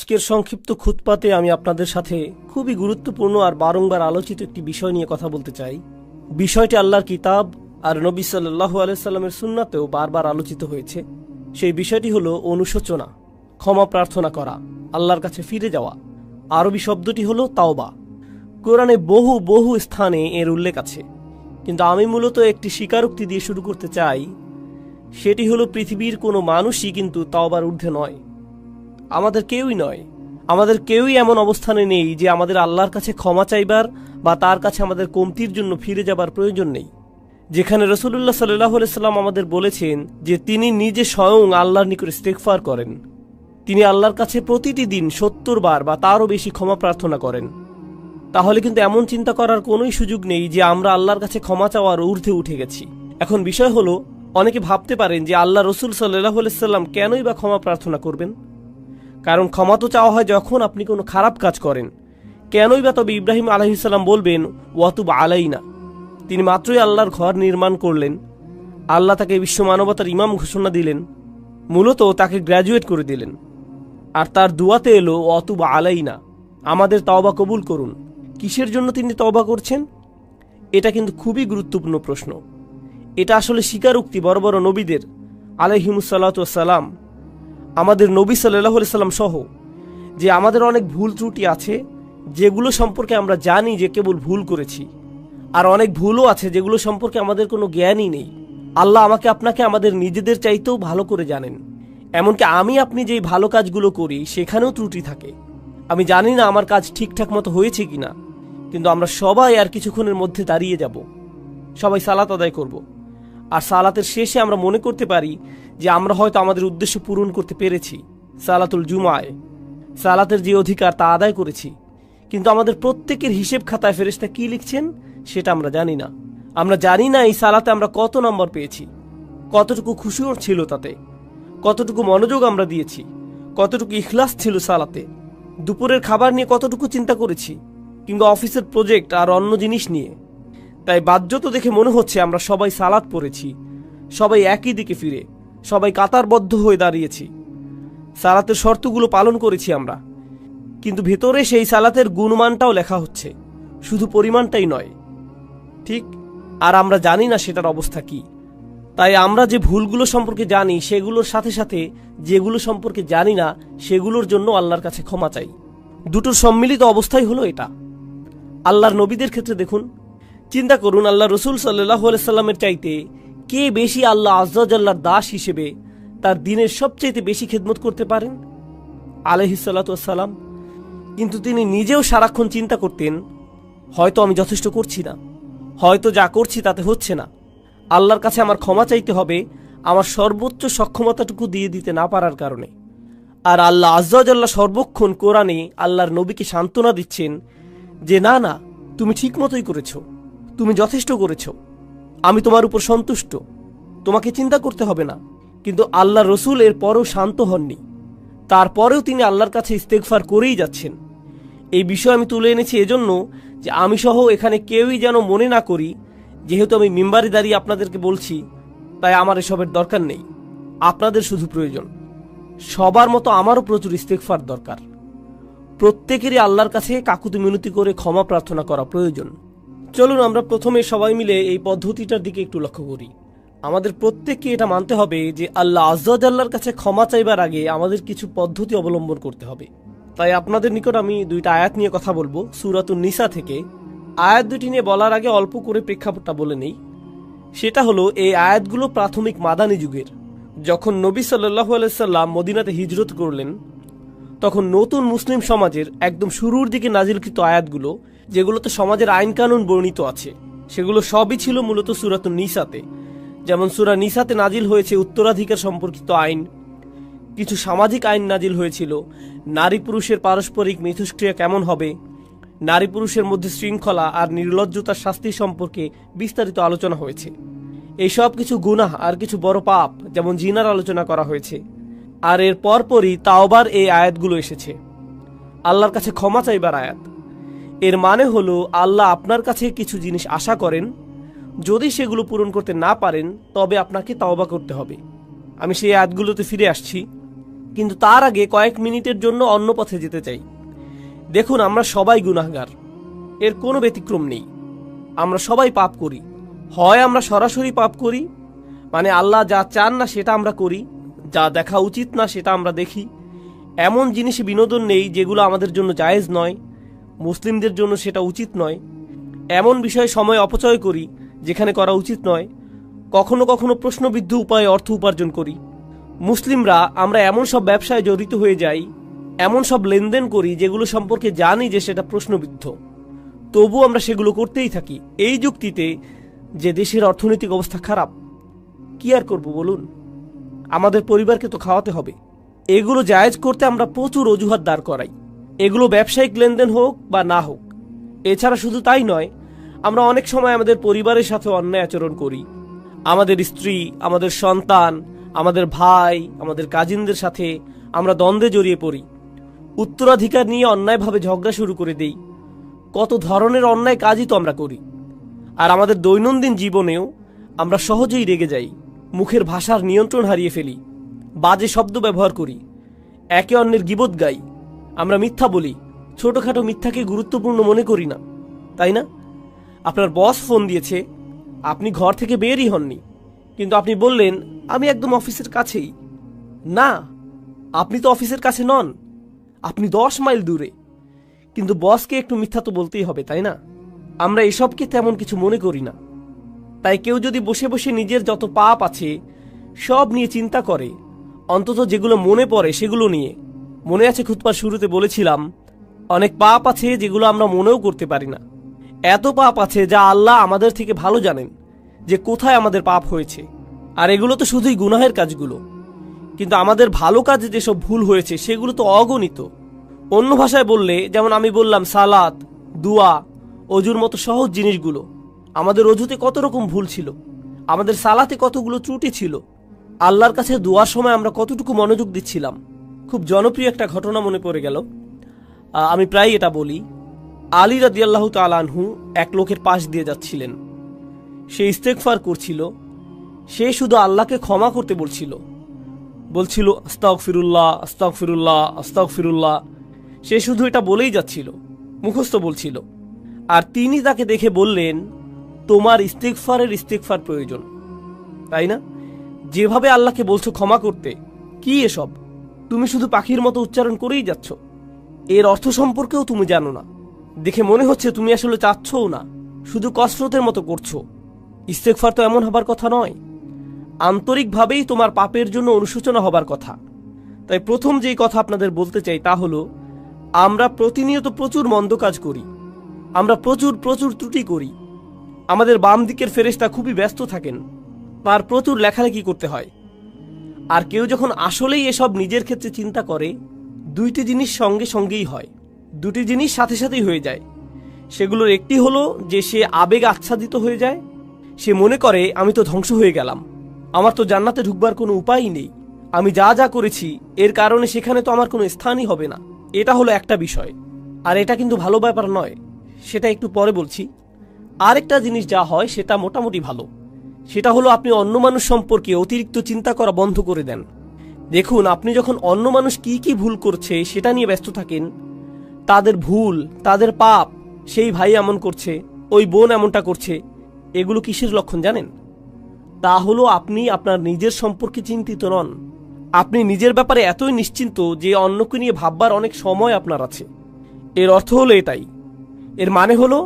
আজকের সংক্ষিপ্ত খুতবাতে আমি আপনাদের সাথে খুবই গুরুত্বপূর্ণ আর বারংবার আলোচিত একটি বিষয় নিয়ে কথা বলতে চাই। বিষয়টি আল্লাহর কিতাব আর নবী সাল্লাল্লাহু আলাইহি সাল্লামের সুন্নাতেও বারবার আলোচিত হয়েছে। সেই বিষয়টি হলো অনুশোচনা, ক্ষমা প্রার্থনা করা, আল্লাহর কাছে ফিরে যাওয়া। আরবি শব্দটি হলো তাওবা। কোরআনে বহু বহু স্থানে এর উল্লেখ আছে, কিন্তু আমি মূলত একটি স্বীকারোক্তি দিয়ে শুরু করতে চাই। সেটি হলো পৃথিবীর কোনো মানুষই কিন্তু তাওবার ঊর্ধ্বে নয়। আমাদের কেউই নয়, আমাদের কেউই এমন অবস্থানে নেই যে আমাদের আল্লাহর কাছে ক্ষমা চাইবার বা তার কাছে আমাদের কমতির জন্য ফিরে যাবার প্রয়োজন নেই। যেখানে রাসূলুল্লাহ সাল্লাল্লাহু আলাইহি সাল্লাম আমাদের বলেছেন যে তিনি নিজে স্বয়ং আল্লাহর নিকট ইস্তেগফার করেন, তিনি আল্লাহর কাছে প্রতিটি দিন ৭০ বার বা তারও বেশি ক্ষমা প্রার্থনা করেন। তাহলে কিন্তু এমন চিন্তা করার কোনোই সুযোগ নেই যে আমরা আল্লাহর কাছে ক্ষমা চাওয়ার ঊর্ধ্বে উঠে গেছি। এখন বিষয় হলো, অনেকে ভাবতে পারেন যে আল্লাহ রসুল সাল্লাল্লাহু আলাইহি সাল্লাম কেনই বা ক্ষমা প্রার্থনা করবেন। কারণ ক্ষমা তো চাওয়া হয় যখন আপনি কোনো খারাপ কাজ করেন। কেনই বা তবে ইব্রাহিম আলাইহিস সালাম বলবেন ওয়াতুব আলাইনা? তিনি মাত্রই আল্লাহর ঘর নির্মাণ করলেন, আল্লাহ তাকে বিশ্ব মানবতার ইমাম ঘোষণা দিলেন, মূলত তাকে গ্র্যাজুয়েট করে দিলেন, আর তার দুয়াতে এলো ওয়াতুব আলাইনা, আমাদের তওবা কবুল করুন। কিসের জন্য তিনি তওবা করছেন? এটা কিন্তু খুবই গুরুত্বপূর্ণ প্রশ্ন। এটা আসলে স্বীকারোক্তি বড় বড় নবীদের আলাইহিমুসসালাতু ওয়াসসালাম, আমাদের নবী সাল্লাল্লাহু আলাইহি সাল্লাম সহ, যে আমাদের অনেক ভুল ত্রুটি আছে যেগুলো সম্পর্কে আমরা জানি যে কেবল ভুল করেছি, আর অনেক ভুলও আছে যেগুলো সম্পর্কে আমাদের কোনো জ্ঞানই নেই। আল্লাহ আমাকে আপনাকে আমাদের নিজেদের চাইতেও ভালো করে জানেন। এমনকি আমি আপনি যেই ভালো কাজগুলো করি সেখানেও ত্রুটি থাকে। আমি জানি না আমার কাজ ঠিকঠাক মতো হয়েছে কিনা, কিন্তু আমরা সবাই আর কিছুক্ষণের মধ্যে দাঁড়িয়ে যাব, সবাই সালাত আদায় করব, আর সালাতের শেষে আমরা মনে করতে পারি যে আমরা হয়তো আমাদের উদ্দেশ্য পূরণ করতে পেরেছি, সালাতুল জুমায় সালাতের যে অধিকার তা আদায় করেছি। কিন্তু আমাদের প্রত্যেকের হিসেব খাতায় ফেরেশতা কি লিখছেন সেটা আমরা জানি না। আমরা জানি না এই সালাতে আমরা কত নম্বর পেয়েছি, কতটুকু খুশি ছিল তাতে, কতটুকু মনোযোগ আমরা দিয়েছি, কতটুকু ইখলাস ছিল সালাতে, দুপুরের খাবার নিয়ে কতটুকু চিন্তা করেছি, কিংবা অফিসের প্রজেক্ট আর অন্য জিনিস নিয়ে। তাই বাহ্যত দেখে মনে হচ্ছে আমরা সবাই সালাত পড়েছি, সবাই একই দিকে ফিরে, সবাই কাতারবদ্ধ হয়ে দাঁড়িয়েছি, সালাতের শর্তগুলো পালন করেছি আমরা। কিন্তু ভেতরে সেই সালাতের গুণমানটাও লেখা হচ্ছে, শুধু পরিমাণটাই নয়, ঠিক? আর আমরা জানি না সেটার অবস্থা কি। তাই আমরা যে ভুলগুলো সম্পর্কে জানি সেগুলোর সাথে সাথে যেগুলো সম্পর্কে জানি না সেগুলোর জন্য আল্লাহর কাছে ক্ষমা চাই। দুটোর সম্মিলিত অবস্থাই হলো এটা। আল্লাহর নবীদের ক্ষেত্রে দেখুন, চিন্তা করুন, আল্লাহ রসুল সাল্লাল্লাহু আলাইহি সাল্লামের চাইতে কে বেশি আল্লাহ আয্যা ওয়া জাল্লার দাস হিসেবে তার দিনের সবচেয়ে বেশি খেদমত করতে পারেন? আলাইহিস সালাতু ওয়াস সালাম। কিন্তু তিনি নিজেও সারাক্ষণ চিন্তা করতেন, হয়তো আমি যথেষ্ট করছি না, হয়তো যা করছি তাতে হচ্ছে না, আল্লাহর কাছে আমার ক্ষমা চাইতে হবে আমার সর্বোচ্চ সক্ষমতাটুকু দিয়ে দিতে না পারার কারণে। আর আল্লাহ আয্যা ওয়া জাল্লা সর্বক্ষণ কোরআনে আল্লাহর নবীকে সান্ত্বনা দিচ্ছেন যে না না, তুমি ঠিক মতোই করেছ, তুমি যথেষ্ট করেছ, আমি তোমার উপর সন্তুষ্ট, তোমাকে চিন্তা করতে হবে না। কিন্তু আল্লাহ রসুল এর পরেও শান্ত হননি, তারপরেও তিনি আল্লাহর কাছে ইস্তেগফার করেই যাচ্ছেন। এই বিষয় আমি তুলে এনেছি এজন্য যে আমি সহ এখানে কেউই যেন মনে না করি যেহেতু আমি মিম্বারে দাঁড়িয়ে আপনাদেরকে বলছি তাই আমার এসবের দরকার নেই। আপনাদের শুধু প্রয়োজন, সবার মতো আমারও প্রচুর ইস্তেগফার দরকার। প্রত্যেকেরই আল্লাহর কাছে কাকুতি মিনতি করে ক্ষমা প্রার্থনা করা প্রয়োজন। চলুন আমরা প্রথমে সবাই মিলে এই পদ্ধতিটার দিকে একটু লক্ষ্য করি। আমাদের প্রত্যেককে এটা মানতে হবে যে আল্লাহ আয্যা ওয়া জাল্লার কাছে ক্ষমা চাইবার আগে আমাদের কিছু পদ্ধতি অবলম্বন করতে হবে। তাই আপনাদের নিকট আমি দুইটা আয়াত নিয়ে কথা বলবো সূরাতুন নিসা থেকে। আয়াত দুটি নিয়ে বলার আগে অল্প করে প্রেক্ষাপটটা বলে নেই। সেটা হলো, এই আয়াতগুলো প্রাথমিক মাদানী যুগের। যখন নবী সাল্লাল্লাহু আলাইহি সাল্লাম মদিনাতে হিজরত করলেন তখন নতুন মুসলিম সমাজের একদম শুরুর দিকে নাজিলকৃত আয়াতগুলো, যেগুলোতে সমাজের আইন কানুন বর্ণিত আছে, সেগুলো সবই ছিল মূলত সূরাতুন নিসাতে। যেমন সূরা নিসাতে নাজিল হয়েছে উত্তরাধিকার সম্পর্কিত আইন, কিছু সামাজিক আইন নাজিল হয়েছিল, নারী পুরুষের পারস্পরিক মিথস্ক্রিয়া কেমন হবে, নারী পুরুষের মধ্যে শৃঙ্খলা আর নির্লজ্জতার শাস্তি সম্পর্কে বিস্তারিত আলোচনা হয়েছে। এই সব কিছু গুনাহ আর কিছু বড় পাপ যেমন জিনার আলোচনা করা হয়েছে। আর এর পরপরই তাওবার এই আয়াতগুলো এসেছে, আল্লাহর কাছে ক্ষমা চাইবার আয়াত। এর মানে হলো আল্লাহ আপনার কাছে কিছু জিনিস আশা করেন, যদি সেগুলো পূরণ করতে না পারেন তবে আপনাকে তাওবা করতে হবে। আমি সেই আয়াতগুলোতে ফিরে আসছি। কিন্তু তার আগে কয়েক মিনিটের জন্য অন্য পথে যেতে চাই। দেখুন, আমরা সবাই গুনাহগার, এর কোনো ব্যতিক্রম নেই। আমরা সবাই পাপ করি। হয় আমরা সরাসরি পাপ করি, মানে আল্লাহ যা চান না সেটা আমরা করি, যা দেখা উচিত না সেটা আমরা দেখি, এমন জিনিসে বিনোদন নেই যেগুলো আমাদের জন্য জায়েজ নয়, মুসলিমদের জন্য সেটা উচিত নয়, এমন বিষয়ে সময় অপচয় করি যেখানে করা উচিত নয়, কখনো কখনো প্রশ্নবিদ্ধ উপায়ে অর্থ উপার্জন করি। মুসলিমরা আমরা এমন সব ব্যবসায় জড়িত হয়ে যাই, এমন সব লেনদেন করি যেগুলো সম্পর্কে জানি যে সেটা প্রশ্নবিদ্ধ, তবু আমরা সেগুলো করতেই থাকি এই যুক্তিতে যে দেশের অর্থনৈতিক অবস্থা খারাপ। কি আর করব বলুন, আমাদের পরিবারকে তো খাওয়াতে হবে। এগুলো জায়েজ করতে আমরা প্রচুর অজুহাত দাঁড় করাই, এগুলো ব্যবসায়িক লেনদেন হোক বা না হোক। এছাড়া শুধু তাই নয়, আমরা অনেক সময় আমাদের পরিবারের সাথে অন্যায় আচরণ করি। আমাদের স্ত্রী, আমাদের সন্তান, আমাদের ভাই, আমাদের কাজিনদের সাথে আমরা দ্বন্দ্বে জড়িয়ে পড়ি। উত্তরাধিকার নিয়ে অন্যায়ভাবে ঝগড়া শুরু করে দেই। কত ধরনের অন্যায় কাজই তো আমরা করি। আর আমাদের দৈনন্দিন জীবনেও আমরা সহজেই রেগে যাই, মুখের ভাষার নিয়ন্ত্রণ হারিয়ে ফেলি, বাজে শব্দ ব্যবহার করি, একে অন্যের গীবত গাই, আমরা মিথ্যা বলি, ছোটখাটো মিথ্যাকে গুরুত্বপূর্ণ মনে করি না, তাই না? আপনার বস ফোন দিয়েছে, আপনি ঘর থেকে বেরই হননি, কিন্তু আপনি বললেন আমি একদম অফিসের কাছেই। না, আপনি তো অফিসের কাছে নন, আপনি 10 মাইল দূরে, কিন্তু বসকে একটু মিথ্যা তো বলতেই হবে, তাই না? আমরা এসবকে তেমন কিছু মনে করি না। তাই কেউ যদি বসে বসে নিজের যত পাপ আছে সব নিয়ে চিন্তা করে, অন্তত যেগুলো মনে পড়ে সেগুলো নিয়ে। মনে আছে খুতবার শুরুতে বলেছিলাম, অনেক পাপ আছে যেগুলো আমরা মনেও করতে পারি না। এত পাপ আছে যা আল্লাহ আমাদের থেকে ভালো জানেন যে কোথায় আমাদের পাপ হয়েছে। আর এগুলো তো শুধুই গুনাহের কাজগুলো, কিন্তু আমাদের ভালো কাজে যেসব ভুল হয়েছে সেগুলো তো অগণিত। অন্য ভাষায় বললে, যেমন আমি বললাম সালাত, দুয়া, অজুর মতো সহজ জিনিসগুলো, আমাদের অজুতে কত রকম ভুল ছিল, আমাদের সালাতে কতগুলো ত্রুটি ছিল, আল্লাহর কাছে দোয়ার সময় আমরা কতটুকু মনোযোগ দিচ্ছিলাম। খুব জনপ্রিয় একটা ঘটনা মনে পড়ে গেল, আমি প্রায় এটা বলি। আলী রাদিয়াল্লাহু তাআলা আনহু এক লোকের পাশ দিয়ে যাচ্ছিলেন, সে ইস্তেগফার করছিল, সে শুধু আল্লাহকে ক্ষমা করতে বলছিল আস্তাগফিরুল্লাহ আস্তাগফিরুল্লাহ আস্তাগফিরুল্লাহ। সে শুধু এটা বলেই যাচ্ছিল, মুখস্থ বলছিল। আর তিনি তাকে দেখে বললেন, তোমার ইস্তেগফার প্রয়োজন, তাই না? যেভাবে আল্লাহকে বলছো ক্ষমা করতে, কি এসব? তুমি শুধু পাখির মতো উচ্চারণ করেই যাচ্ছ, এর অর্থ সম্পর্কেও তুমি জানো না। দেখে মনে হচ্ছে তুমি আসলে চাচ্ছও না, শুধু কসরতের মতো করছো। ইস্তেগফার তো এমন হবার কথা নয়, আন্তরিকভাবেই তোমার পাপের জন্য অনুশোচনা হবার কথা। তাই প্রথম যেই কথা আপনাদের বলতে চাই তা হলো, আমরা প্রতিনিয়ত প্রচুর মন্দ কাজ করি, আমরা প্রচুর ত্রুটি করি। আমাদের বাম দিকের ফেরেশতা খুবই ব্যস্ত থাকেন, তার প্রচুর লেখালেখি করতে হয়। আর কেউ যখন আসলেই এসব নিজের ক্ষেত্রে চিন্তা করে, দুইটি জিনিস সঙ্গেই হয়, দুটি জিনিস সাথে সাথেই হয়ে যায়। সেগুলোর একটি হলো যে সে আবেগ আচ্ছাদিত হয়ে যায়, সে মনে করে আমি তো ধ্বংস হয়ে গেলাম, আমার তো জান্নাতে ঢুকবার কোনো উপায়ই নেই, আমি যা যা করেছি এর কারণে সেখানে তো আমার কোনো স্থানই হবে না। এটা হলো একটা বিষয়, আর এটা কিন্তু ভালো ব্যাপার নয়, সেটা একটু পরে বলছি। আরেকটা জিনিস যা হয় সেটা মোটামুটি ভালো, সেটা হলো আপনি অন্য মানুষ সম্পর্কে অতিরিক্ত চিন্তা করা বন্ধ করে দেন। দেখুন, আপনি যখন অন্য মানুষ কি কি ভুল করছে সেটা নিয়ে ব্যস্ত থাকেন, তাদের ভুল, তাদের পাপ, সেই ভাই এমন করছে, ওই বোন এমনটা করছে, এগুলো কিসের লক্ষণ জানেন? তা হলো আপনি আপনার নিজের সম্পর্কে চিন্তিত নন। আপনি নিজের ব্যাপারে এতই নিশ্চিন্ত যে অন্যকে নিয়ে ভাববার অনেক সময় আপনার আছে। এর অর্থ হলো এটাই। এর মানে হলো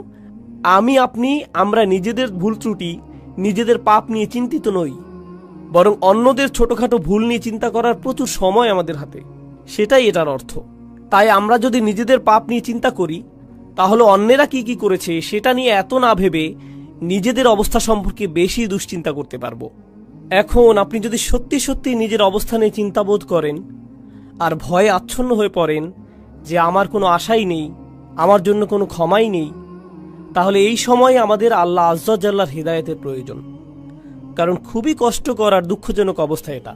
আমরা নিজেদের ভুল ত্রুটি, নিজেদের পাপ নিয়ে চিন্তিত নই, বরং অন্যদের ছোটখাটো ভুল নিয়ে চিন্তা করার প্রচুর সময় আমাদের হাতে, সেটাই এটার অর্থ। তাই আমরা যদি নিজেদের পাপ নিয়ে চিন্তা করি, তাহলে অন্যেরা কি কি করেছে সেটা নিয়ে এত না ভেবে নিজেদের অবস্থা সম্পর্কে বেশি দুশ্চিন্তা করতে পারবো। এখন আপনি যদি সত্যি সত্যি নিজের অবস্থানে চিন্তাবোধ করেন আর ভয়ে আচ্ছন্ন হয়ে পড়েন যে আমার কোনো আশাই নেই, আমার জন্য কোনো ক্ষমাই নেই, তাহলে এই সময় আমাদের আল্লাহ আজ্জা জাল্লার হৃদায়তের প্রয়োজন। কারণ খুবই কষ্টকর আর দুঃখজনক অবস্থা এটা।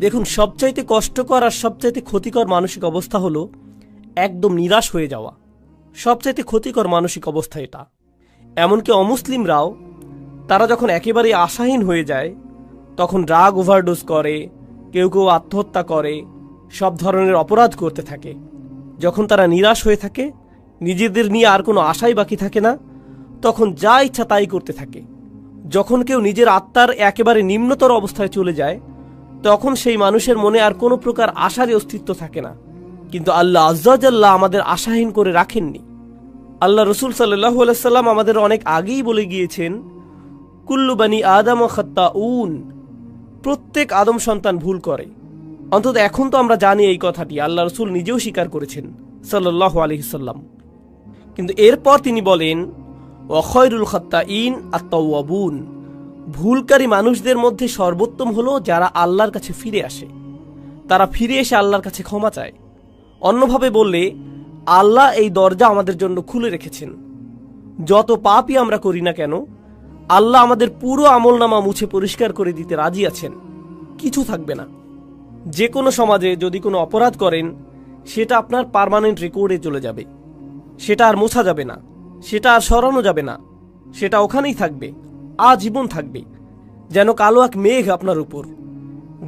দেখুন, সবচাইতে কষ্টকর আর সবচাইতে ক্ষতিকর মানসিক অবস্থা হলো একদম নিরাশ হয়ে যাওয়া। সবচাইতে ক্ষতিকর মানসিক অবস্থা এটা। এমনকি অমুসলিমরাও, তারা যখন একেবারে আশাহীন হয়ে যায়, তখন ড্রাগ ওভারডোজ করে, কেউ কেউ আত্মহত্যা করে, সব ধরনের অপরাধ করতে থাকে। যখন তারা নিরাশ হয়ে থাকে, নিজেদের নিয়ে আর কোনো আশাই বাকি থাকে না, তখন যা ইচ্ছা তাই করতে থাকে। যখন কেউ নিজের আত্মার একেবারে নিম্নতর অবস্থায় চলে যায়, তখন সেই মানুষের মনে আর কোনো প্রকার আশারই অস্তিত্ব থাকে না। কিন্তু আল্লাহ আজ্জা ওয়া জাল্লা আমাদের আশাহীন করে রাখেননি। আল্লাহ রসুল সাল্লাল্লাহু আলাইহি সাল্লাম আমাদের অনেক আগেই বলে গিয়েছেন, কুল্লু বানি আদম খাত্তাউন, প্রত্যেক আদম সন্তান ভুল করে। অন্তত এখন তো আমরা জানি এই কথাটি, আল্লাহ রসুল নিজেও স্বীকার করেছেন সাল্লাল্লাহু আলাইহি সাল্লাম। কিন্তু এরপর তিনি বলেন, ওয়া খায়রুল খাত্তাইন আত-তাওয়াবুন, ভুলকারী মানুষদের মধ্যে সর্বোত্তম হলো যারা আল্লাহর কাছে ফিরে আসে, তারা ফিরে এসে আল্লাহর কাছে ক্ষমা চায়। অন্যভাবে বললে, আল্লাহ এই দরজা আমাদের জন্য খুলে রেখেছেন। যত পাপই আমরা করি না কেন, আল্লাহ আমাদের পুরো আমলনামা মুছে পরিষ্কার করে দিতে রাজি আছেন, কিছু থাকবে না। যে কোনো সমাজে যদি কোনো অপরাধ করেন, সেটা আপনার পার্মানেন্ট রেকর্ডে চলে যাবে, সেটা আর মোছা যাবে না, সেটা আর সরানো যাবে না, সেটা ওখানেই থাকবে, আজীবন থাকবে, যেন কালো এক মেঘ আপনার উপর।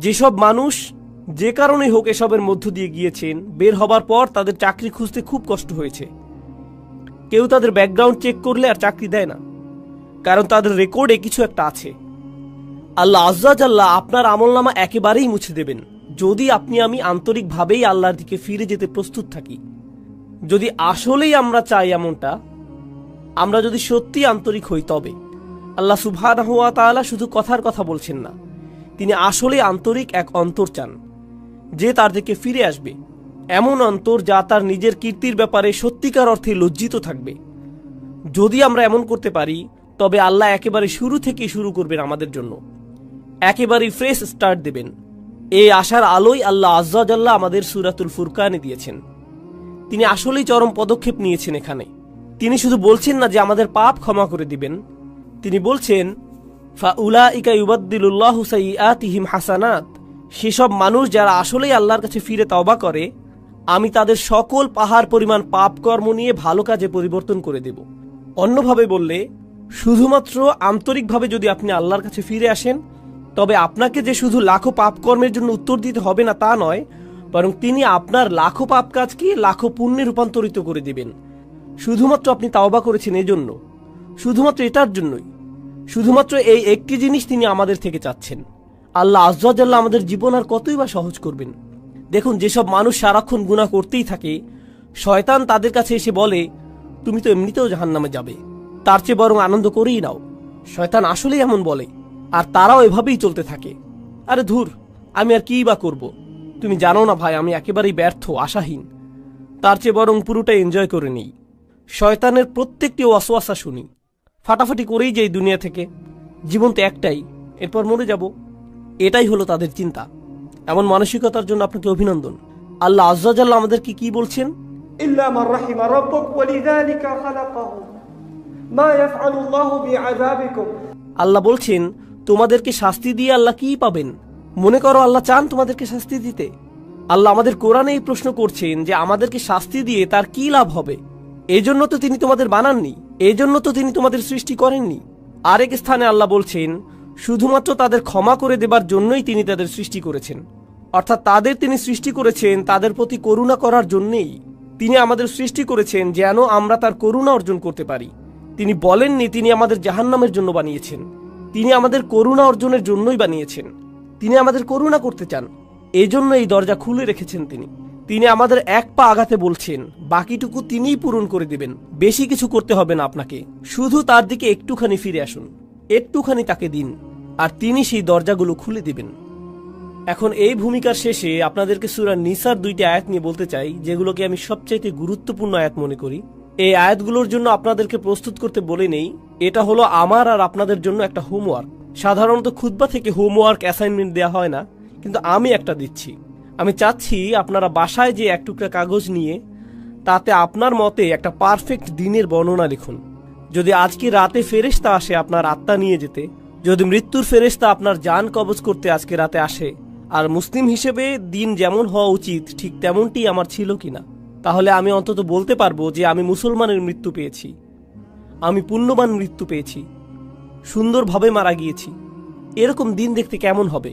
যেসব মানুষ যে কারণেই হোক এসবের মধ্য দিয়ে গিয়েছেন, বের হবার পর তাদের চাকরি খুঁজতে খুব কষ্ট হয়েছে। কেউ তাদের ব্যাকগ্রাউন্ড চেক করলে আর চাকরি দেয় না, কারণ তাদের রেকর্ডে কিছু একটা আছে। আল্লাহ আজ্জা ওয়া জাল্লা আপনার আমলনামা একেবারেই মুছে দেবেন, যদি আপনি আমি আন্তরিকভাবেই আল্লাহর দিকে ফিরে যেতে প্রস্তুত থাকি। যদি আসলেই আমরা চাই এমনটা, আমরা যদি সত্যি আন্তরিক হই, তবে আল্লাহ সুবহানাহু ওয়া তাআলা শুধু কথার কথা বলছেন না, তিনি আসলে আন্তরিক এক অন্তর চান, যে তার দিকে ফিরে আসবে। এমন অন্তর যা তার নিজের কীর্তির ব্যাপারে সত্যিকার অর্থে লজ্জিত থাকবে। যদি আমরা এমন করতে পারি, তবে আল্লাহ একেবারে শুরু থেকেই শুরু করবেন আমাদের জন্য, একেবারেই ফ্রেশ স্টার্ট দেবেন। এই আশার আলোই আল্লাহ আজ্জা ওয়া জাল্লা আমাদের সূরাতুল ফুরকানে দিয়েছেন। তিনি আসলেই চরম পদক্ষেপ নিয়েছেন এখানে। তিনি শুধু বলছেন না যে আমাদের পাপ ক্ষমা করে দিবেন, তিনি বলছেন, ফাউলাইকা ইউবাদদিলুল্লাহু সাইয়্যাতিহিম হাসানাত, সেসব মানুষ যারা আসলেই আল্লাহর কাছে ফিরে তওবা করে, আমি তাদের সকল পাহাড় পরিমাণ পাপ কর্ম নিয়ে ভালো কাজে পরিবর্তন করে দেব। অন্যভাবে বললে, শুধুমাত্র আন্তরিকভাবে যদি আপনি আল্লাহর কাছে ফিরে আসেন, তবে আপনাকে যে শুধু লাখো পাপ কর্মের জন্য উত্তর দিতে হবে না তা নয়, বরং তিনি আপনার লাখো পাপ কাজকে লাখো পুণ্যে রূপান্তরিত করে দিবেন। শুধুমাত্র আপনি তাওবা করেছেন এজন্য, শুধুমাত্র এটার জন্যই, শুধুমাত্র এই একটি জিনিস তিনি আমাদের থেকে চাচ্ছেন। আল্লাহ আজ্জা ওয়া জাল্লা আমাদের জীবন আর কতই বা সহজ করবেন। দেখুন, যেসব মানুষ সারাক্ষণ গুনাহ করতেই থাকে, শয়তান তাদের কাছে এসে বলে, তুমি তো এমনিতেও জাহান্নামে যাবে, তার চেয়ে বরং আনন্দ করেই নাও। শয়তান আসলেই এমন বলে, আর তারাও এভাবেই চলতে থাকে। আরে ধুর, আমি আর কিই বা করব, তুমি জানো না ভাই, আমি একেবারেই ব্যর্থ, আশাহীন, তার চেয়ে বরং পুরোটাই এনজয় করে নিই। শয়তানের প্রত্যেকটি ওয়াসওয়াসা শুনি, ফাটাফাটি করেই যাই দুনিয়া থেকে, জীবন তো একটাই, এরপর মরে যাব, এটাই হলো তাদের চিন্তা। এমন মানসিকতার জন্য আপনাকে অভিনন্দন। আল্লাহ আজ্জা ওয়া জাল্লা আমাদেরকে কি বলছেন, ইল্লা মান রাহিমা রাব্বুক ওয়ালিযালিকা খালাকাহু মা ইয়াফআলুল্লাহু বিআযাবিকুম। আল্লাহ বলছেন, তোমাদেরকে শাস্তি দিয়ে আল্লাহ কি পাবেন? মনে করো আল্লাহ চান তোমাদেরকে শাস্তি দিতে? আল্লাহ আমাদের কোরআনে এই প্রশ্ন করছেন যে আমাদেরকে শাস্তি দিয়ে তার কি লাভ হবে? এজন্য তো তিনি তোমাদের বানাননি, এজন্য তো তিনি তোমাদের সৃষ্টি করেননি। আরেক স্থানে আল্লাহ বলছেন, শুধুমাত্র তাদের ক্ষমা করে দেবার জন্যই তিনি তাদের সৃষ্টি করেছেন। অর্থাৎ তাদের তিনি সৃষ্টি করেছেন তাদের প্রতি করুণা করার জন্যেই। তিনি আমাদের সৃষ্টি করেছেন যেন আমরা তার করুণা অর্জন করতে পারি। তিনি বলেননি তিনি আমাদের জাহান্নামের জন্য বানিয়েছেন, তিনি আমাদের করুণা অর্জনের জন্যই বানিয়েছেন। তিনি আমাদের করুণা করতে চান, এজন্য এই দরজা খুলে রেখেছেন তিনি। তিনি আমাদের এক পা আগাতে বলছেন, বাকিটুকু তিনিই পূরণ করে দিবেন। বেশি কিছু করতে হবে না আপনাকে, শুধু তার দিকে একটুখানি ফিরে আসুন, একটুখানি তাকে দিন, আর তিনি সেই দরজাগুলো খুলে দিবেন। এখন এই ভূমিকার শেষে আপনাদেরকে সূরা নিসার 2টি আয়াত নিয়ে বলতে চাই, যেগুলোকে আমি সবচাইতে গুরুত্বপূর্ণ আয়াত মনে করি। এই আয়াতগুলোর জন্য আপনাদেরকে প্রস্তুত করতে বলে নেই, এটা হলো আমার আর আপনাদের জন্য একটা হোমওয়ার্ক। সাধারণত খুতবা থেকে হোমওয়ার্ক অ্যাসাইনমেন্ট দেওয়া হয় না, কিন্তু আমি একটা দিচ্ছি। আমি চাচ্ছি আপনারা বাসায় যে এক টুকরা কাগজ নিয়ে তাতে আপনার মতে একটা পারফেক্ট দিনের বর্ণনা লিখুন। যদি আজকে রাতে ফেরেশতা আসে আপনার আত্মা নিয়ে যেতে, যদি মৃত্যুর ফেরেশতা আপনার জান কবজ করতে আজকে রাতে আসে, আর মুসলিম হিসেবে দিন যেমন হওয়া উচিত ঠিক তেমনটি আমার ছিল কিনা, তাহলে আমি অন্তত বলতে পারবো যে আমি মুসলমানের মৃত্যু পেয়েছি, আমি পুণ্যবান মৃত্যু পেয়েছি, সুন্দরভাবে মারা গিয়েছি। এরকম দিন দেখতে কেমন হবে?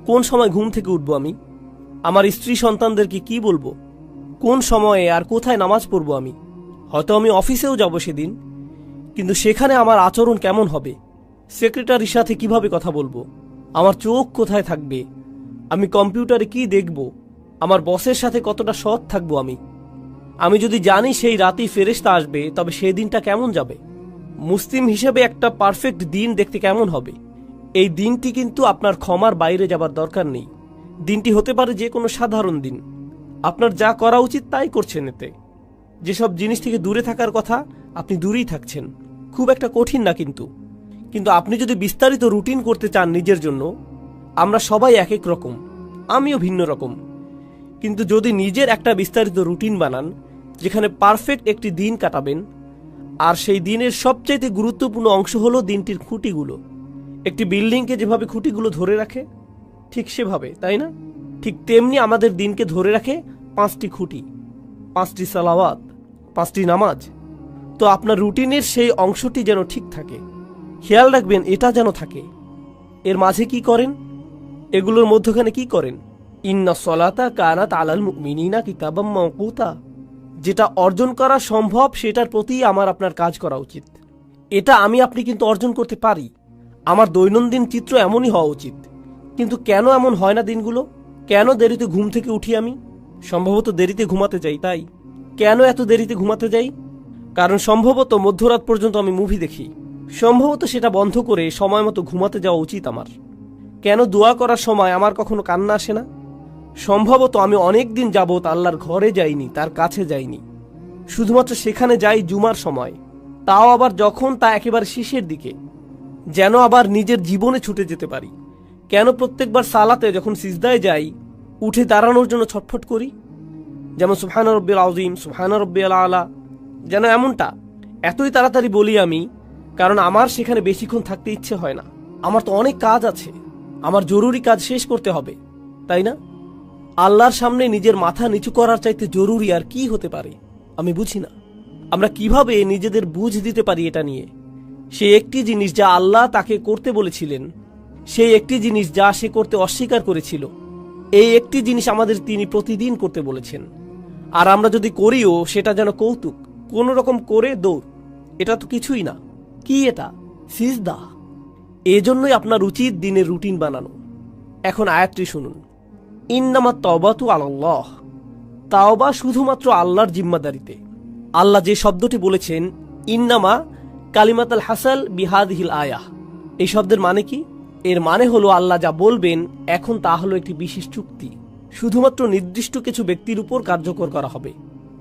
কোন সময় ঘুম থেকে উঠবো আমি? আমার স্ত্রী সন্তানদেরকে কি বলবো, কোন সময়ে আর কোথায় নামাজ পড়বো আমি? হয়তো আমি অফিসেও যাব সেদিন, কিন্তু সেখানে আমার আচরণ কেমন হবে? সেক্রেটারির সাথে কিভাবে কথা বলবো? আমার চোখ কোথায় থাকবে? আমি কম্পিউটারে কি দেখব? আমার বসের সাথে কতটা সৎ থাকবো আমি যদি জানি সেই রাতেই ফেরেশতা আসবে, তবে সেই দিনটা কেমন যাবে? মুসলিম হিসেবে একটা পারফেক্ট দিন দেখতে কেমন হবে? এই দিনটি কিন্তু আপনার ক্ষমার বাইরে যাবার দরকার নেই। দিনটি হতে পারে যে কোনো সাধারণ দিন। আপনার যা করা উচিত তাই করছেন। এতে যেসব জিনিস থেকে দূরে থাকার কথা আপনি দূরেই থাকছেন। খুব একটা কঠিন না কিন্তু আপনি যদি বিস্তারিত রুটিন করতে চান নিজের জন্য, আমরা সবাই এক এক রকম, আমিও ভিন্ন রকম, কিন্তু যদি নিজের একটা বিস্তারিত রুটিন বানান যেখানে পারফেক্ট একটি দিন কাটাবেন, আর সেই দিনের সবচাইতে গুরুত্বপূর্ণ অংশ হলো দিনটির খুঁটিগুলো। একটি বিল্ডিংকে যেভাবে খুঁটিগুলো ধরে রাখে ঠিক সেভাবে, তাই না? ঠিক তেমনি আমাদের দিনকে ধরে রাখে 5টি খুঁটি, 5টি সালাওয়াত, 5টি নামাজ। তো আপনার রুটিনের সেই অংশটি যেন ঠিক থাকে, খেয়াল রাখবেন এটা যেন থাকে। এর মাঝে কি করেন, এগুলোর মধ্যখানে কি করেন? ইন্না সলাতা কানাত আলাল মুমিনিনা কিতাবাম মাওকুতা। যেটা অর্জন করা সম্ভব সেটার প্রতি আমার আপনার কাজ করা উচিত। এটা আমি আপনি কিন্তু অর্জন করতে পারি। আমার দৈনন্দিন চিত্র এমনই হওয়া উচিত। কিন্তু কেন এমন হয় না দিনগুলো? কেন দেরিতে ঘুম থেকে উঠি আমি? সম্ভবত দেরিতে ঘুমাতে যাই। তাই কেন এত দেরিতে ঘুমাতে যাই? কারণ সম্ভবত মধ্যরাত পর্যন্ত আমি মুভি দেখি। সম্ভবত সেটা বন্ধ করে সময় মতো ঘুমাতে যাওয়া উচিত আমার। কেন দোয়া করার সময় আমার কখনো কান্না আসে না? সম্ভবত আমি অনেক দিন যাবৎ আল্লাহর ঘরে যাইনি, তার কাছে যাইনি। শুধুমাত্র সেখানে যাই জুমার সময়, তাও আবার যখন তা একেবারে শেষের দিকে, যেন আবার নিজের জীবনে ছুটে যেতে পারি। কেন প্রত্যেকবার সালাতে যখন সিজদায় যাই উঠে দাঁড়ানোর জন্য ছটফট করি? যেমন সুবহান রাব্বিল আযীম, সুবহান রাব্বিল আলা, যেন এমনটা এতই তাড়াতাড়ি বলি আমি, কারণ আমার সেখানে বেশিক্ষণ থাকতে ইচ্ছে হয় না। আমার তো অনেক কাজ আছে, আমার জরুরি কাজ শেষ করতে হবে, তাই না? আল্লাহর সামনে নিজের মাথা নিচু করার চাইতে জরুরি আর কি হতে পারে? আমি বুঝি না আমরা কিভাবে নিজেদের বুঝ দিতে পারি এটা নিয়ে। সেই একটি জিনিস যা আল্লাহ তাকে করতে বলেছিলেন, সেই একটি জিনিস যা সে করতে অস্বীকার করেছিল, এই একটি জিনিস আমাদের তিনি প্রতিদিন করতে বলেছেন। আর আমরা যদি করিও সেটা যেন কৌতুক, কোন রকম করে দৌড়। এটা তো কিছুই না। কি এটা? সিজদা। এজন্যই আপনার উচিত দিনের রুটিন বানানো। এখন আয়াতটি শুনুন। ইন্নামা তাওবাতু আলাল্লাহ। তাওবা শুধুমাত্র আল্লাহর জিম্মাদারিতে। আল্লাহ যে শব্দটি বলেছেন ইন্নামা কালিমাতুল হাসাল বিহাদিহিল আয়াহ, এই শব্দের মানে কি? এর মানে হলো আল্লাহ যা বলবেন এখন তা হলো একটি বিশেষ চুক্তি, শুধুমাত্র নির্দিষ্ট কিছু ব্যক্তির উপর কার্যকর করা হবে।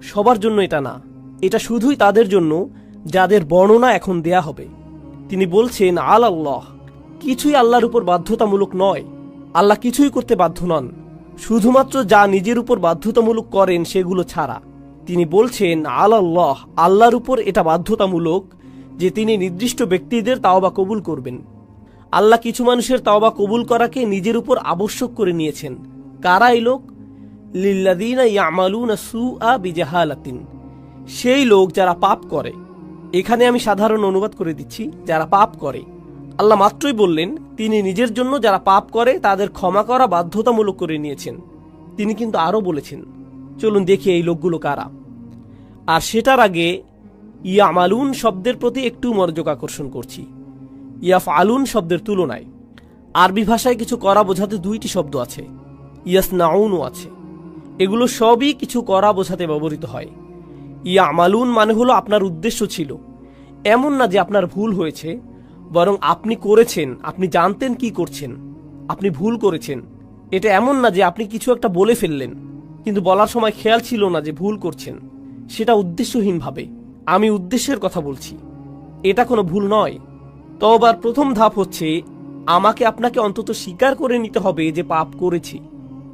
সবার জন্য এটা না, এটা শুধুই তাদের জন্য যাদের বর্ণনা এখন দেয়া হবে। তিনি বলছেন আলাল্লাহ, কিছুই আল্লাহর উপর বাধ্যতামূলক নয়। আল্লাহ কিছুই করতে বাধ্য নন, শুধুমাত্র যা নিজের উপর বাধ্যতামূলক করেন সেগুলো ছাড়া। তিনি বলছেন আলাল্লাহ, আল্লাহর উপর এটা বাধ্যতামূলক যে তিনি নির্দিষ্ট ব্যক্তিদের তাওবা কবুল করবেন। আল্লাহ কিছু মানুষের তাওবা কবুল করাকে নিজের উপর আবশ্যক করে নিয়েছেন। কারা এই লোক? লিল্লাযীনা ইয়ামালুনা সুআ বিজাহালাতিন, সেই লোক যারা পাপ করে। এখানে আমি সাধারণ অনুবাদ করে দিচ্ছি, যারা পাপ করে। আল্লাহ মাত্রই বললেন তিনি নিজের জন্য যারা পাপ করে তাদের ক্ষমা করা বাধ্যতামূলক করে নিয়েছেন। তিনি কিন্তু আরও বলেছেন, চলুন দেখি এই লোকগুলো কারা। আর সেটার আগে ইয়ামালুন শব্দের প্রতি একটু মনোযোগ আকর্ষণ করছি। ইয়াফআলুন শব্দের তুলনায় আরবি ভাষায় কিছু করা বোঝাতে দুইটি শব্দ আছে, ইয়াসনাউনও আছে। এগুলো সবই কিছু করা বোঝাতে ব্যবহৃত হয়। ইয়ামালুন মানে হলো আপনার উদ্দেশ্য ছিল, এমন না যে আপনার ভুল হয়েছে, বরং আপনি করেছেন, আপনি জানতেন কি করছেন, আপনি ভুল করেছেন। এটা এমন না যে আপনি কিছু একটা বলে ফেললেন কিন্তু বলার সময় খেয়াল ছিল না যে ভুল করছেন, সেটা উদ্দেশ্যহীনভাবে। আমি উদ্দেশ্যের কথা বলছি, এটা কোনো ভুল নয়। তওবার প্রথম ধাপ হচ্ছে আমাকে আপনাকে অন্তত স্বীকার করে নিতে হবে যে পাপ করেছি।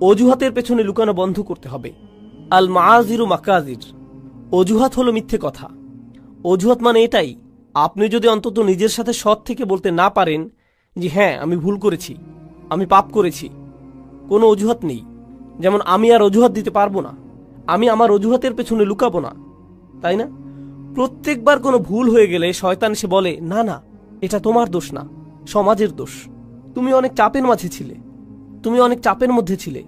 অজুহাতের পেছনে লুকানো বন্ধ করতে হবে। আল মাআযিরু মাকাযির, অজুহাত হলো মিথ্যে কথা। অজুহাত মানে এটাই, আপনি যদি অন্তত নিজের সাথে সৎ থেকে বলতে না পারেন যে হ্যাঁ আমি ভুল করেছি, আমি পাপ করেছি, কোনো অজুহাত নেই। যেমন আমি আর অজুহাত দিতে পারবো না, আমি আমার অজুহাতের পেছনে লুকাবো না, তাই না? প্রত্যেকবার কোনো ভুল হয়ে গেলে শয়তান এসে বলে না না এটা তোমার দোষ না, সমাজের দোষ। তুমি অনেক চাপের মাঝে ছিলে, তুমি অনেক চাপের মধ্যে ছিলে,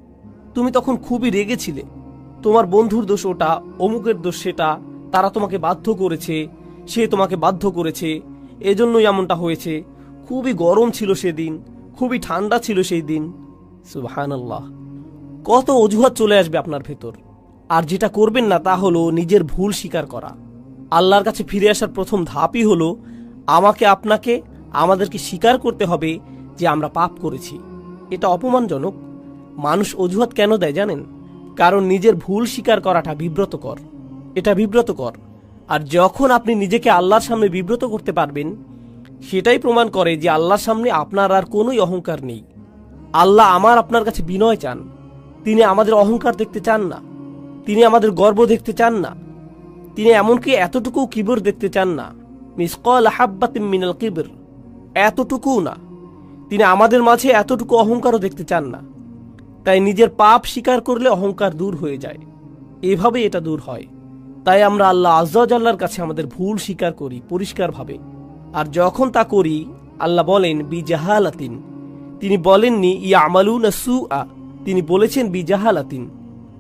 তুমি তখন খুবই রেগেছিলে। তোমার বন্ধুর দোষ ওটা, অমুকের দোষ সেটা, তারা তোমাকে বাধ্য করেছে, সে তোমাকে বাধ্য করেছে, এজন্যই এমনটা হয়েছে। খুবই গরম ছিল সেদিন, খুবই ঠান্ডা ছিল সেই দিন। সুবহানাল্লাহ, কত অজুহাত চলে আসবে আপনার ভেতর। আর যেটা করবেন না তা হলো নিজের ভুল স্বীকার করা। আল্লাহর কাছে ফিরে আসার প্রথম ধাপই হলো আমাকে আপনাকে আমাদেরকে স্বীকার করতে হবে যে আমরা পাপ করেছি। এটা অপমানজনক। মানুষ অজুহাত কেন দেয় জানেন? কারণ নিজের ভুল স্বীকার করাটা বিব্রতকর। এটা বিব্রতকর। আর যখন আপনি নিজেকে আল্লাহর সামনে বিব্রত করতে পারবেন, সেটাই প্রমাণ করে যে আল্লাহর সামনে আপনার আর কোনোই অহংকার নেই। আল্লাহ আমার আপনার কাছে বিনয় চান। তিনি আমাদের অহংকার দেখতে চান না, তিনি আমাদের গর্ব দেখতে চান না, তিনি এমনকি এতটুকু কিবর দেখতে চান না। মিসকাল হাব্বাতিন মিনাল কিবর, এতটুকুও না। তিনি আমাদের মাঝে এতটুকু অহংকারও দেখতে চান না। তাই নিজের পাপ স্বীকার করলে অহংকার দূর হয়ে যায়। এভাবে এটা দূর হয়। তাই আমরা আল্লাহ আয্যা ওয়া জাল্লার কাছে আমাদের ভুল স্বীকার করি পরিষ্কারভাবে। আর যখন তা করি, আল্লাহ বলেন বিজাহালাতিন। তিনি বলেননি ইয়ামালুনা সুআ, তিনি বলেছেন বিজাহালাতিন।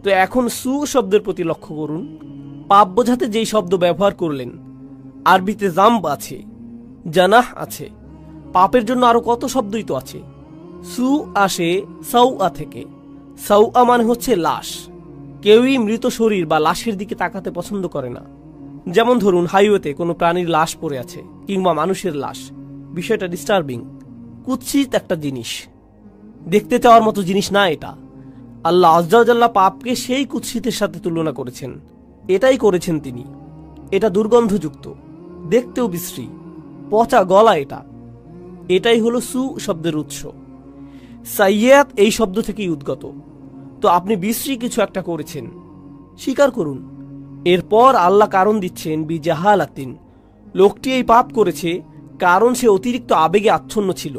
তো এখন সু শব্দের প্রতি লক্ষ্য করুন। পাপ বোঝাতে যেই শব্দ ব্যবহার করলেন, আরবিতে জাম্ব আছে, জানাহ আছে, পাপের জন্য আরো কত শব্দই তো আছে। সু আসে সাউআ থেকে। সাউআ মানে হচ্ছে লাশ। কেউই মৃত শরীর বা লাশের দিকে তাকাতে পছন্দ করে না। যেমন ধরুন হাইওয়েতে কোনো প্রাণীর লাশ পড়ে আছে কিংবা মানুষের লাশ, বিষয়টা ডিস্টার্বিং, কুৎসিত একটা জিনিস, দেখতে চাওয়ার মতো জিনিস না এটা। আল্লাহ আয্যা ওয়া জাল্লা পাপকে সেই কুৎসিতের সাথে তুলনা করেছেন। এটাই করেছেন তিনি। এটা দুর্গন্ধযুক্ত, দেখতেও বিশ্রী, পচা গলা। এটাই হলো সু শব্দের উৎস। সাইয়্যাত এই শব্দ থেকেই উদ্গত। তো আপনি বিশ্রী কিছু একটা করেছেন, স্বীকার করুন। এরপর আল্লাহ কারণ দিচ্ছেন বিজাহালাতিন। লোকটি এই পাপ করেছে কারণ সে অতিরিক্ত আবেগে আচ্ছন্ন ছিল।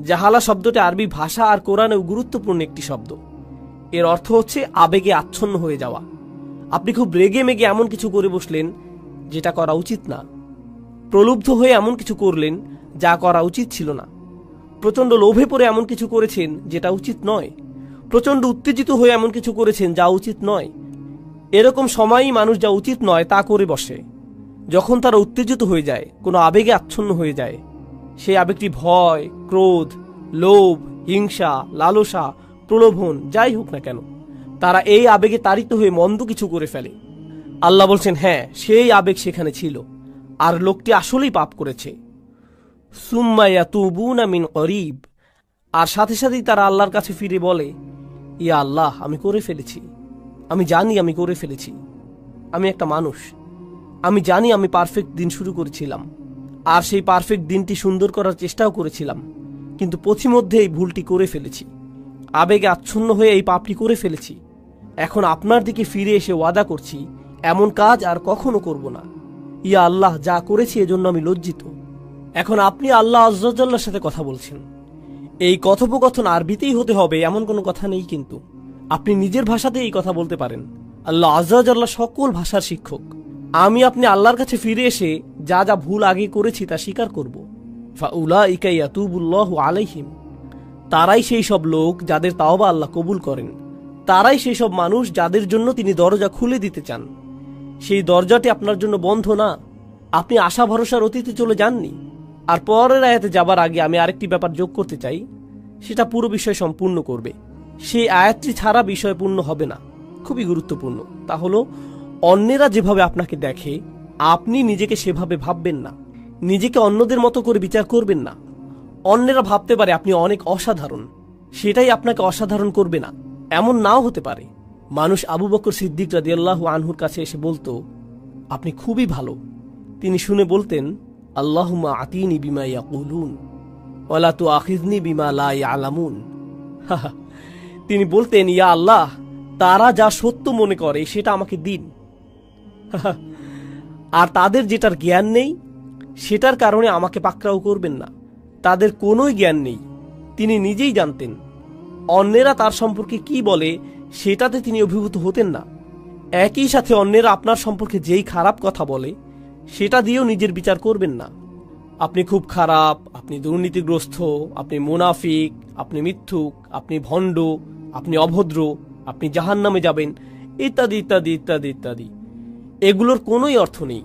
জাহালা শব্দটি আরবি ভাষা আর কোরআনেও গুরুত্বপূর্ণ একটি শব্দ। এর অর্থ হচ্ছে আবেগে আচ্ছন্ন হয়ে যাওয়া। আপনি খুব রেগে মেগে এমন কিছু করে বসলেন যেটা করা উচিত না। প্রলুব্ধ হয়ে এমন কিছু করলেন যা করা উচিত ছিল না। প্রচণ্ড লোভে পড়ে এমন কিছু করেছেন যেটা উচিত নয়। প্রচণ্ড উত্তেজিত হয়ে এমন কিছু করেছেন যা উচিত নয়। এরকম সময়ই মানুষ যা উচিত নয় তা করে বসে। যখন তারা উত্তেজিত হয়ে যায়, কোনো আবেগে আচ্ছন্ন হয়ে যায়, সেই আবেগটি ভয়, ক্রোধ, লোভ, হিংসা, লালসা, প্রলোভন যাই হোক না কেন, তারা এই আবেগে তাড়িত হয়ে মন্দ কিছু করে ফেলে। আল্লাহ বলছেন হ্যাঁ, সেই আবেগ সেখানে ছিল আর লোকটি আসলেই পাপ করেছে। সুম্মা ইয়াতুবুনা মিন করিব, আর সাথে সাথেই তারা আল্লাহর কাছে ফিরে বলে, ইয়া আল্লাহ, আমি করে ফেলেছি, আমি জানি আমি করে ফেলেছি, আমি একটা মানুষ, আমি জানি আমি পারফেক্ট দিন শুরু করেছিলাম আর সেই পারফেক্ট দিনটি সুন্দর করার চেষ্টাও করেছিলাম, কিন্তু পথিমধ্যে এই ভুলটি করে ফেলেছি, আবেগে আচ্ছন্ন হয়ে এই পাপটি করে ফেলেছি। এখন আপনার দিকে ফিরে এসে ওয়াদা করছি এমন কাজ আর কখনো করব না। ইয়া আল্লাহ, যা করেছি এজন্য আমি লজ্জিত। এখন আপনি আল্লাহ আয্যা ওয়া জাল্লার সাথে কথা বলছেন। এই কথোপকথন আরবিতেই হতে হবে এমন কোনো কথা নেই, কিন্তু আপনি নিজের ভাষাতে এই কথা বলতে পারেন। আল্লাহ আয্যা ওয়া জাল্লা সকল ভাষার শিক্ষক। আমি আপনি আল্লাহর কাছে ফিরে এসে যা যা ভুল আগে করেছি তা স্বীকার করব। ফাউলাইকা ইয়াতুবুল্লাহু আলাইহিম, তারাই সেই সব লোক যাদের তাওবা আল্লাহ কবুল করেন। তারাই সেই সব মানুষ যাদের জন্য তিনি দরজা খুলে দিতে চান। সেই দরজাটি আপনার জন্য বন্ধ না। আপনি আশা ভরসার অতীতে চলে যাননি। আর পরের আয়াতে যাবার আগে আমি আরেকটি ব্যাপার যোগ করতে চাই, সেটা পুরো বিষয় সম্পূর্ণ করবে। সেই আয়াতটি ছাড়া বিষয় পূর্ণ হবে না। খুবই গুরুত্বপূর্ণ। তা হলো অন্যেরা যেভাবে আপনাকে দেখে আপনি নিজেকে সেভাবে ভাববেন না। নিজেকে অন্যদের মতো করে বিচার করবেন না। অন্যেরা ভাবতে পারে আপনি অনেক অসাধারণ, সেটাই আপনাকে অসাধারণ করবে না, এমন নাও হতে পারে। মানুষ আবু বকর সিদ্দিক রাদিয়াল্লাহু আনহুর কাছে এসে বলতো, আপনি খুবই ভালো। তিনি শুনে বলতেন, আল্লাহুম্মা আতিনি বিমা ইয়াকুলুন ওয়ালা তুআখিযনি বিমা লা ইয়ালামুন। তিনি বলতেন, ইয়া আল্লাহ, তারা যা সত্য মনে করে সেটা আমাকে দিন, আর তাদের যেটার জ্ঞান নেই সেটার কারণে আমাকে পাকড়াও করবেন না। তাদের কোনোই জ্ঞান নেই, তিনি নিজেই জানতেন। অন্যেরা তার সম্পর্কে কি বলে সেটাতে তিনি অভিভূত হতেন না। একই সাথে অন্যেরা আপনার সম্পর্কে যেই খারাপ কথা বলে সেটা দিয়েও নিজের বিচার করবেন না। আপনি খুব খারাপ, আপনি দুর্নীতিগ্রস্ত, আপনি মুনাফিক, আপনি মিথ্যুক, আপনি ভণ্ড, আপনি অভদ্র, আপনি জাহান্নামে যাবেন, ইত্যাদি ইত্যাদি ইত্যাদি ইত্যাদি। এগুলোর কোনোই অর্থ নেই।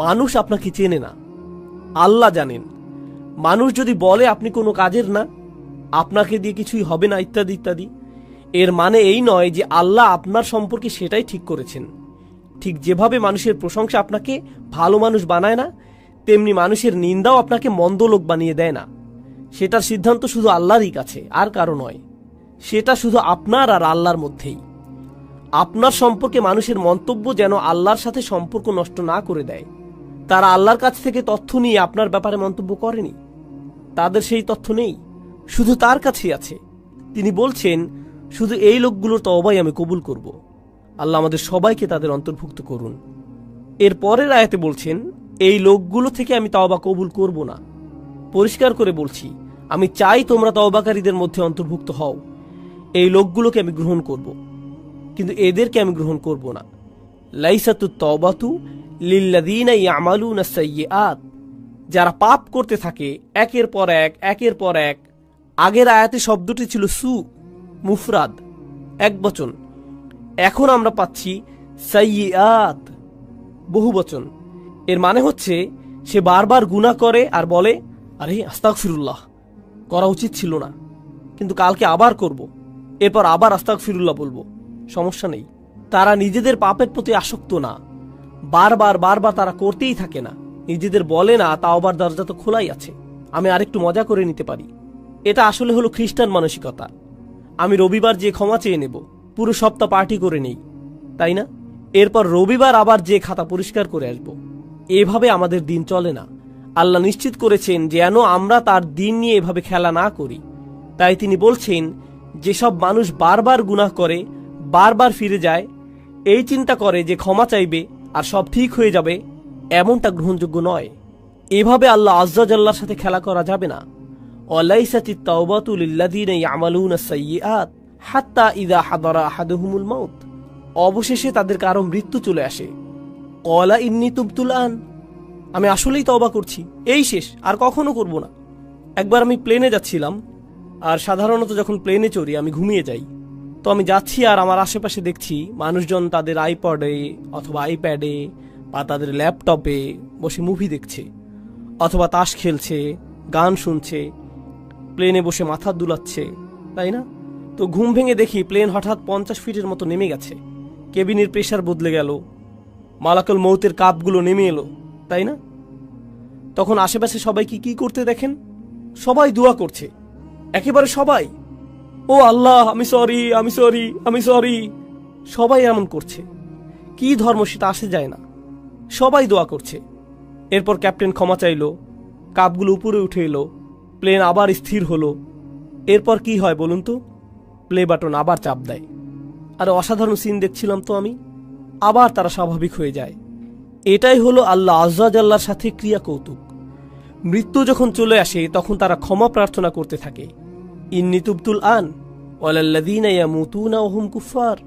মানুষ আপনাকে চেনে না, আল্লাহ জানেন। মানুষ যদি বলে আপনি কোনো কাজের না, আপনাকে দিয়ে কিছুই হবে না, ইত্যাদি ইত্যাদি, এর মানে এই নয় যে আল্লাহ আপনার সম্পর্কে সেটাই ঠিক করেছেন। ঠিক যেভাবে মানুষের প্রশংসা আপনাকে ভালো মানুষ বানায় না, তেমনি মানুষের নিন্দাও আপনাকে মন্দ লোক বানিয়ে দেয় না। সেটার সিদ্ধান্ত শুধু আল্লাহরই কাছে, আর কারো নয়। সেটা শুধু আপনার আর আল্লাহর মধ্যেই। আপনার সম্পর্কে মানুষের মন্তব্য যেন আল্লাহর সাথে সম্পর্ক নষ্ট না করে দেয়। তারা আল্লাহর কাছ থেকে তথ্য নিয়ে আপনার ব্যাপারে মন্তব্য করেনি, তাদের সেই তথ্য নেই, শুধু তার কাছেই আছে। তিনি বলছেন, শুধু এই লোকগুলোর তওবাই আমি কবুল করব। আল্লাহ আমাদের সবাইকে তাদের অন্তর্ভুক্ত করুন। এর পরের আয়াতে বলছেন, এই লোকগুলো থেকে আমি তওবা কবুল করব না। পরিষ্কার করে বলছি, আমি চাই তোমরা তওবাকারীদের মধ্যে অন্তর্ভুক্ত হও। এই লোকগুলোকে আমি গ্রহণ করব, কিন্তু এদেরকে আমি গ্রহণ করব না। লাইসাতুত তওবাতু লিল্লাযীনা ইয়ামালুনা সাইয়্যাত, যারা পাপ করতে থাকে একের পর এক একের পর এক। আগের আয়াতে শব্দটি ছিল সু, মুফরাদ, একবচন। এখন আমরা পাচ্ছি সাইয়্যাত, বহুবচন। এর মানে হচ্ছে সে বারবার গুনাহ করে আর বলে, আরে আস্তাগফিরুল্লাহ, করা উচিত ছিল না, কিন্তু কালকে আবার করব, এরপর আবার আস্তাগফিরুল্লাহ বলবো, সমস্যা নেই। তারা নিজেদের পাপের প্রতি আসক্ত না, বারবার বারবার তারা করতেই থাকে না। নিজেদের বলে না তাওবার দরজা তো খোলাই আছে, আমি আরেকটু মজা করে নিতে পারি। এটা আসলে হলো খ্রিস্টান মানসিকতা। আমি রবিবার যে ক্ষমা চেয়ে নেব, পুরো সপ্তাহ পার্টি করে নেই, তাই না? এরপর রবিবার আবার যে খাতা পরিষ্কার করে আসব। এভাবে আমাদের দিন চলে না। আল্লাহ নিশ্চিত করেছেন যেন আমরা তার দিন নিয়ে এভাবে খেলা না করি। তাই তিনি বলছেন, যেসব মানুষ বারবার গুনাহ করে, বারবার ফিরে যায়, এই চিন্তা করে যে ক্ষমা চাইবে আর সব ঠিক হয়ে যাবে, এমনটা গ্রহণযোগ্য নয়। এভাবে আল্লাহ আজ্জা জাল্লার সাথে খেলা করা যাবে না। ওয়ালাইসাতিত তাওবাতু লিল্লাযীনা ইয়ামালুনা সাইয়্যাত হাত্তা ইযা হাদারা আহাদুহুমুল মাউত, অবশেষে তাদের কারো মৃত্যু চলে আসে। ক্বালা ইন্নী তুবতুল আন, আমি আসলেই তওবা করছি, এই শেষ, আর কখনো করব না। একবার আমি প্লেনে যাচ্ছিলাম, আর সাধারণত যখন প্লেনে চড়ি আমি ঘুমিয়ে যাই। তো আমি যাচ্ছি আর আমার আশেপাশে দেখছি মানুষজন তাদের আইপডে অথবা আইপ্যাডে বা তাদের ল্যাপটপে বসে মুভি দেখছে, অথবা তাস খেলছে, গান শুনছে, প্লেনে বসে মাথা দুলাচ্ছে, তাই না? তো ঘুম ভেঙে দেখি প্লেন হঠাৎ 50 ফিটের মতো নেমে গেছে, কেবিনের প্রেসার বদলে গেল, মালাকুল মৌতের কাপগুলো নেমে এলো, তাই না? তখন আশেপাশে সবাই কি করতে দেখেন? সবাই দোয়া করছে, একেবারে সবাই। ও আল্লাহ, আমি সরি, আমি সরি, আমি সরি। সবাই এমন করছে। কি ধর্ম সেটা আসে যায় না, সবাই দোয়া করছে। এরপর ক্যাপ্টেন ক্ষমা চাইল, কাপগুলো উপরে উঠে এলো, প্লেন আবার স্থির হলো। এরপর কি হয় বলুন তো? প্লে বাটন আবার চাপ দেয়। আর অসাধারণ সিন দেখছিলাম তো আমি। আবার তারা স্বাভাবিক হয়ে যায়। এটাই হলো আল্লাহ আজ্জা জাল্লার সাথে ক্রিয়া কৌতুক। মৃত্যু যখন চলে আসে তখন তারা ক্ষমা প্রার্থনা করতে থাকে, ইন্নী তুবতুল আন ওয়ালাল্লাযীনা ইয়ামুতুনা ওয়া হুম কুফার।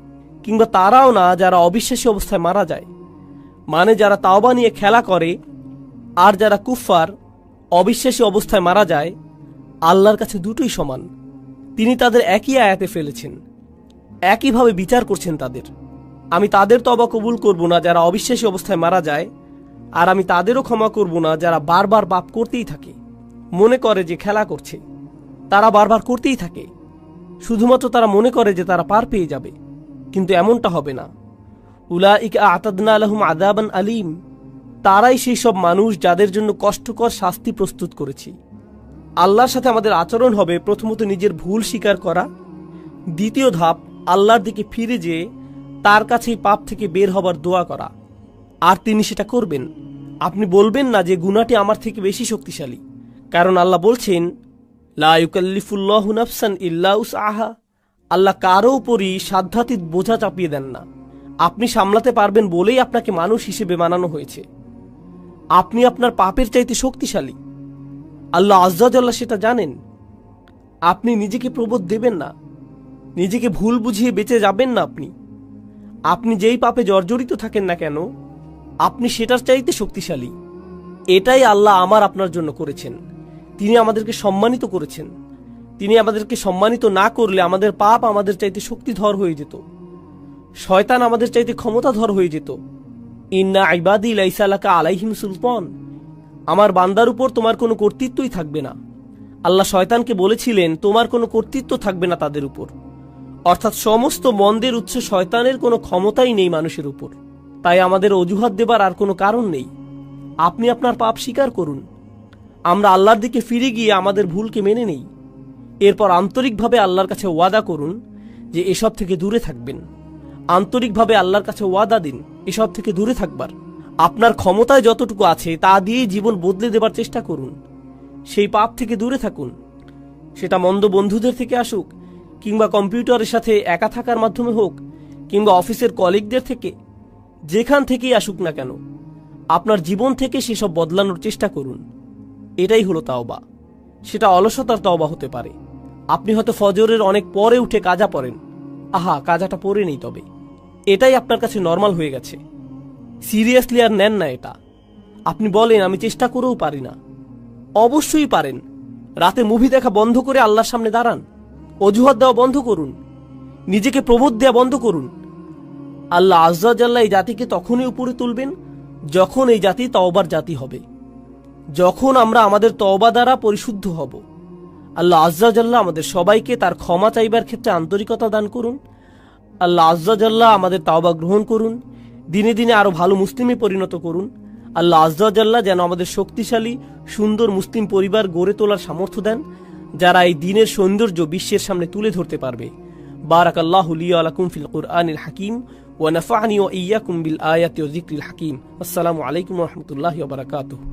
কিংবা তারাও না যারা অবিশ্বাসী অবস্থায় মারা যায়, মানে যারা তাওবা নিয়ে খেলা করে আর যারা কুফার অবিশ্বাসী অবস্থায় মারা যায়, আল্লাহর কাছে দুটোই সমান। তিনি তাদের একই আয়াতে ফেলেছেন, একইভাবে বিচার করছেন তাদের। আমি তাদের তওবা কবুল করব না যারা অবিশ্বাসী অবস্থায় মারা যায়, আর আমি তাদেরও ক্ষমা করব না যারা বারবার পাপ করতেই থাকে, মনে করে যে খেলা করছে। তারা বারবার করতেই থাকে, শুধুমাত্র তারা মনে করে যে তারা পার পেয়ে যাবে, কিন্তু এমনটা হবে না। উলাইকা আ'তাদনা লাহুম আযাবান আলীম, তারাই সেই সব মানুষ যাদের জন্য কষ্টকর শাস্তি প্রস্তুত করেছি। আল্লাহর সাথে আমাদের আচরণ হবে প্রথমত নিজের ভুল স্বীকার করা, দ্বিতীয় ধাপ আল্লাহর দিকে ফিরে যেয়ে তার কাছেই পাপ থেকে বের হবার দোয়া করা, আর তিনি সেটা করবেন। আপনি বলবেন না যে গুনাহটি আমার থেকে বেশি শক্তিশালী, কারণ আল্লাহ বলছেন, লা ইউকাল্লিফুল্লাহু নাফসান ইল্লা উসআহা। আল্লাহ কারো উপরই সাধ্যাতীত বোঝা চাপিয়ে দেন না। আপনি সামলাতে পারবেন বলেই আপনাকে মানুষ হিসেবে বানানো হয়েছে। আপনি আপনার পাপের চাইতে শক্তিশালী, আল্লাহ আজ্জা জাল্লা সেটা জানেন। আপনি নিজেকে প্রবোধ দেবেন না, নিজেকে ভুল বুঝিয়ে বেঁচে যাবেন না। আপনি যেই পাপে জর্জরিত থাকেন না কেন, আপনি সেটার চাইতে শক্তিশালী। এটাই আল্লাহ আমার আপনার জন্য করেছেন। তিনি আমাদেরকে সম্মানিত করেছেন। তিনি আমাদেরকে সম্মানিত না করলে আমাদের পাপ আমাদের চাইতে শক্তিধর হয়ে যেত, শয়তান আমাদের চাইতে ক্ষমতাধর হয়ে যেত। ইন্না ইবাদি লাইসা লাকা আলাইহিম সুলতান, আমার বান্দার উপর তোমার কোনো কর্তৃত্বই থাকবে না। আল্লাহ শয়তানকে বলেছিলেন তোমার কোনো কর্তৃত্ব থাকবে না তাদের উপর, অর্থাৎ সমস্ত মন্দের উৎস শয়তানের কোনো ক্ষমতাই নেই মানুষের উপর। তাই আমাদের অজুহাত দেবার আর কোনো কারণ নেই। আপনি আপনার পাপ স্বীকার করুন, আমরা আল্লাহর দিকে ফিরে গিয়ে আমাদের ভুলকে মেনে নেই, এরপর আন্তরিকভাবে আল্লাহর কাছে ওয়াদা করুন যে এসব থেকে দূরে থাকবেন। আন্তরিকভাবে আল্লাহর কাছে ওয়াদা দিন এসব থেকে দূরে থাকবার। আপনার ক্ষমতায় যতটুকু আছে তা দিয়েই জীবন বদলে দেবার চেষ্টা করুন। সেই পাপ থেকে দূরে থাকুন, সেটা মন্দ বন্ধুদের থেকে আসুক, কিংবা কম্পিউটারের সাথে একা থাকার মাধ্যমে হোক, কিংবা অফিসের কলিগদের থেকে, যেখান থেকেই আসুক না কেন আপনার জীবন থেকে সেসব বদলানোর চেষ্টা করুন। এটাই হলো তাওবা। সেটা অলসতার তওবা হতে পারে। আপনি হয়তো ফজরের অনেক পরে উঠে কাজা পড়েন, আহা কাজাটা পরে নেই, তবে এটাই আপনার কাছে নর্মাল হয়ে গেছে। সিরিয়াসলি আর নেন না এটা। আপনি বলেন আমি চেষ্টা করেও পারি না। অবশ্যই পারেন। রাতে মুভি দেখা বন্ধ করে আল্লাহর সামনে দাঁড়ান, অজুহাত দেওয়া বন্ধ করুন, নিজেকে প্রবোধ দেওয়া বন্ধ করুন। আল্লাহ আজ্জা জাল্লা এই জাতিকে তখনই উপরে তুলবেন যখন এই জাতি তওবার জাতি হবে, যখন আমরা আমাদের তওবা দ্বারা পরিশুদ্ধ হব। আল্লাহ আজ্জা জাল্লা আমাদের সবাইকে তার ক্ষমা চাইবার ক্ষেত্রে আন্তরিকতা দান করুন। আল্লাহ আজ্জা জাল্লা আমাদের তওবা গ্রহণ করুন, দিনে দিনে আরো ভালো মুসলিমে পরিণত করুন। আল্লাহ আজ্জা জাল্লা যেন আমাদের শক্তিশালী সুন্দর মুসলিম পরিবার গড়ে তোলার সামর্থ্য দেন, যারা এই দিনের সৌন্দর্য বিশ্বের সামনে তুলে ধরতে পারবে। বারাকাল্লাহু লি ওয়া লাকুম ফিল কুরআনিল হাকিম ওয়া নাফা'নি ওয়া ইয়্যাকুম বিল আয়াতি ওয়া যিকরিল হাকিম। আসসালামু আলাইকুম ওয়া রাহমাতুল্লাহি ওয়া বারাকাতুহু।